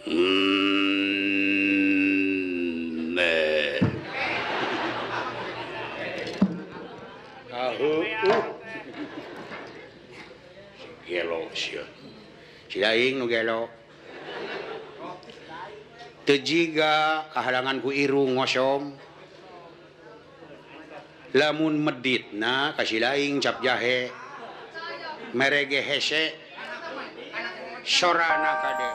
Nah. Gelo sia. Si daing nu gelo. Teu jiga kahalangan ku irung ngosom. Lamun meditna ka si daing cap jahe. Merege hese. Sorana kade.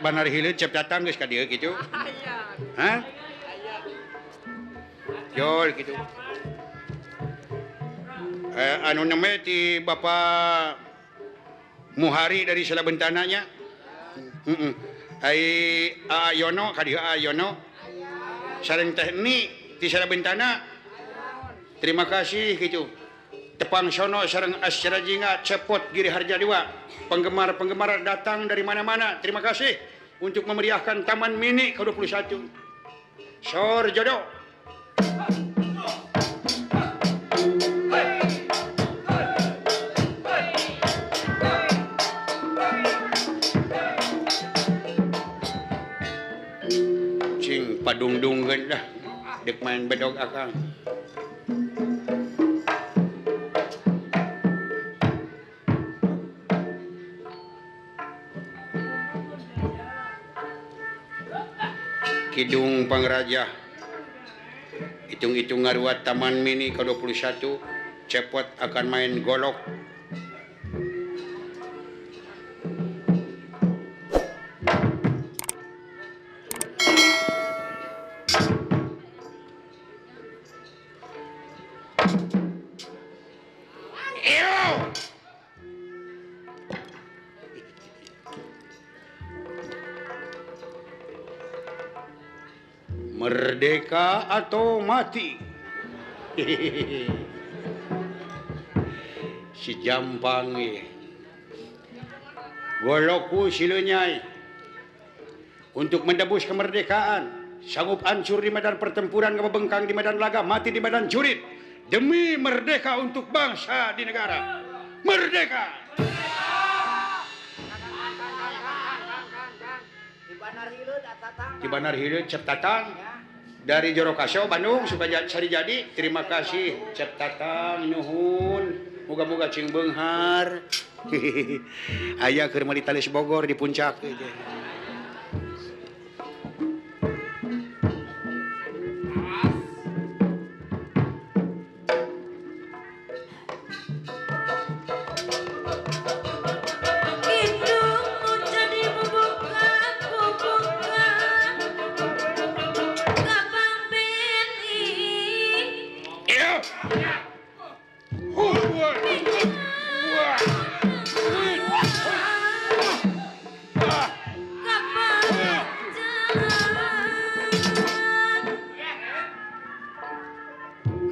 Banar hileud cap datang geus ka dieu kitu. Hah? Jol gitu. Anu neme ti Bapak Muhari dari Salabentananya. Ai Ayono ka dieu Ayono. Sareng teknik ti Salabentana. Terima kasih gitu. Tepang sono sareng Asrajinga Cepot Giri Harja Dewa. Penggemar-penggemar datang dari mana-mana. Terima kasih untuk memeriahkan Taman Mini ke-21. Sor jodoh. Cing padungdungkeun dah dek main bedog akang. Kidung Pangraja hitung-hitung ngaruat Taman Mini ke-21 Cepot akan main golok. Merdeka atau mati. Si Jampang golokku silunyai untuk menebus kemerdekaan, sanggup hancur di medan pertempuran, ngebengkang di medan laga, mati di medan jurit demi merdeka untuk bangsa di negara. Merdeka. Di Banar Hileud Cep Tatang dari Jorokaseo Bandung suka sari jadi. Terima kasih Cep Tatang, nuhun. Moga-moga cing beunghar. Aya keur meuli Talis Bogor di puncak.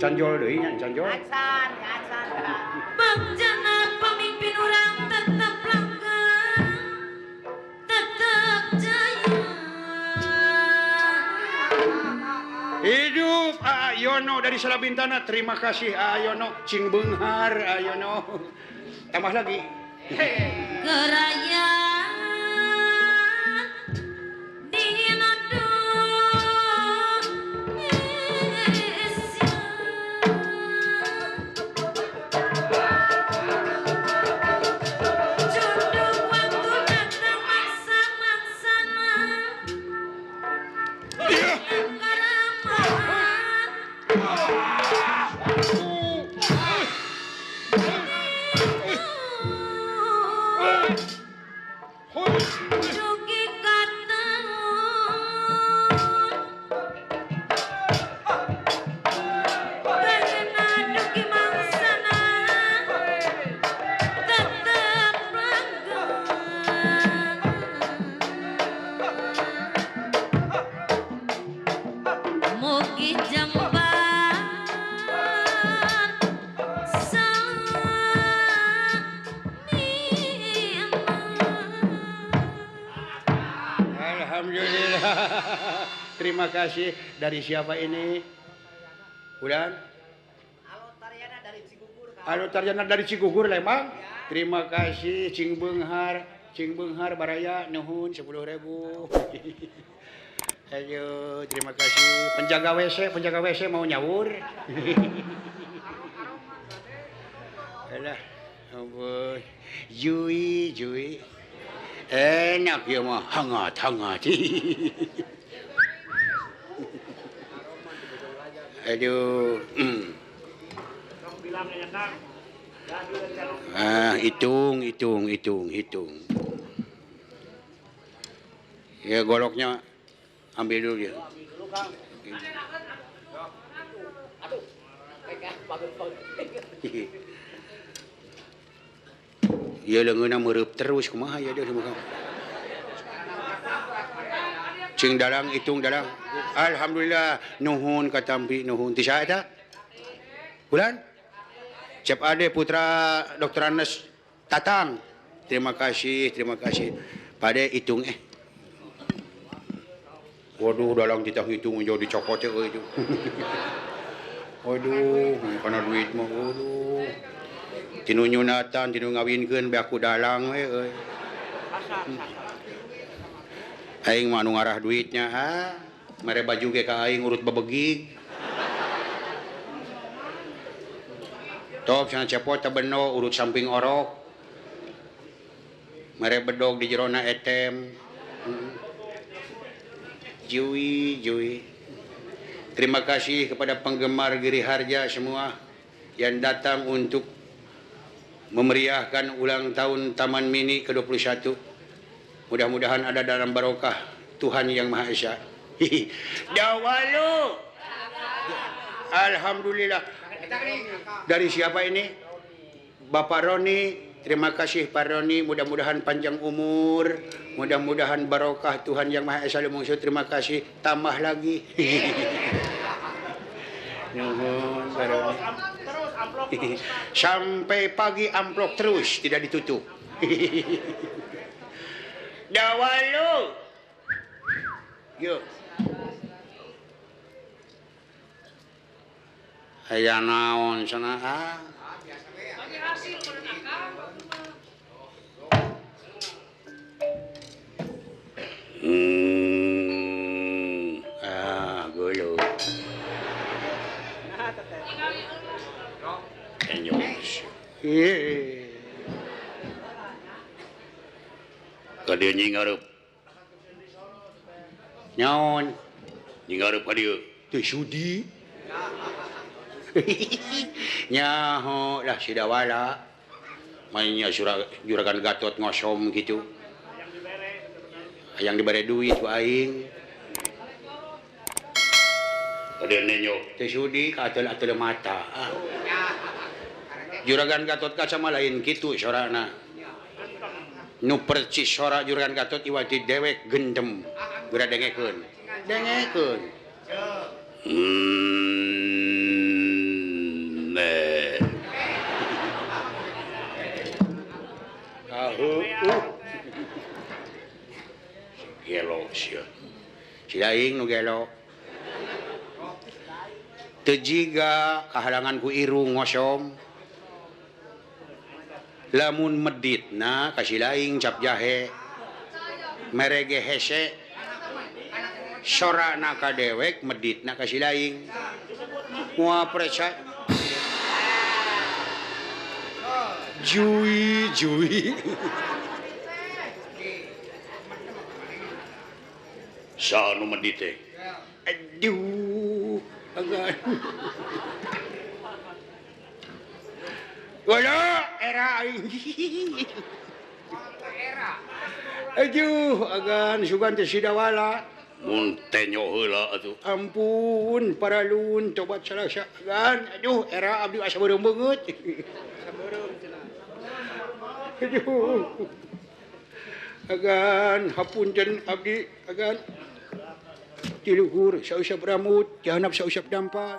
Canjol deui nya canjol. Acan. Bencana pemimpin urang tetap langgeng, tetap jaya. Hidup Ayono dari Salabintana. Terima kasih Ayono. Cing beunghar Ayono. Tambah lagi. Kerajaan Terima kasih. Dari siapa ini? Udan? Halo Tariana dari Cigugur. Anu tarjana dari Cigugur Lembang. Terima kasih Cing Beunghar. Cing Beunghar Baraya nuhun 10.000. Ayo, terima kasih. Penjaga WC mau nyawur. Alah, ampun. Jui. Enak ya mah, hangat. Aduh. Hitung. Ya goloknya ambil dulu ya. Ya leungeunna meureub terus kumaha ya dia mah. Cing dalang hitung dalang. Alhamdulillah nuhun katampi nuhun ti saha eta? Bulan? Cep Ade putra Dr. Anes Tatang. Terima kasih. Pade hitung Waduh dalang ditang hitung jauh dicopot euy itu. Waduh, kana duit mah waduh. Tinu nyunatan, tinu ngawinkeun be aku dalang we euy. Aing mah anu ngarah duitnya mere baju ge ka aing urut babegig. Top sana cepot beno urut samping orok. Mere bedog di jerona etem. Jui. Terima kasih kepada penggemar Giri Harja semua yang datang untuk memeriahkan ulang tahun Taman Mini ke-21. Mudah-mudahan ada dalam barokah Tuhan Yang Maha Esa. Dawalu. Alhamdulillah. Dari siapa ini? Bapak Roni. Terima kasih Pak Roni, mudah-mudahan panjang umur, mudah-mudahan barokah Tuhan Yang Maha Esa Lumungsu. Terima kasih, tambah lagi. Nuhun Pak Roni. Sampai pagi amplop terus, tidak ditutup. Dawalu. Yuk. Aya naon sana Golo. Enyos. Kadieu nyi ngarep. Nyaon? Nyi ngarep kadieu. Teu sudi. Nyaho lah si Dawala. Mainnya juragan Gatot ngosom gitu. Yang dibere duit ku aing. Kadieu nenyo teu sudi ka ateul mata. Juragan Gatot kaca mah lain kitu sorana. Nu percis sora Juragan Gatot iwati dewek gendem. Geura dengekeun. Gelo sia. Si aing nu gelo. Teu jiga kahalangan ku irung ngosom. Lamun meditna ka si laing cap jahe. Merege hese. Sorana ka dewek meditna ka si laing. Moal percaya. Jui. Sa anu medit teh? Aduh, agan. Wala, era aing. Aduh, agan sugan teh si Dawala. Mun tenyo heula atuh. Ampun, paralun tobat salasa agan. Aduh, era abdi asa beureum beungeut. Sabeureum cenah. Aduh. Agan hapunten abdi agan. Tiluhur sausap rambut, jahanap sausap dampat.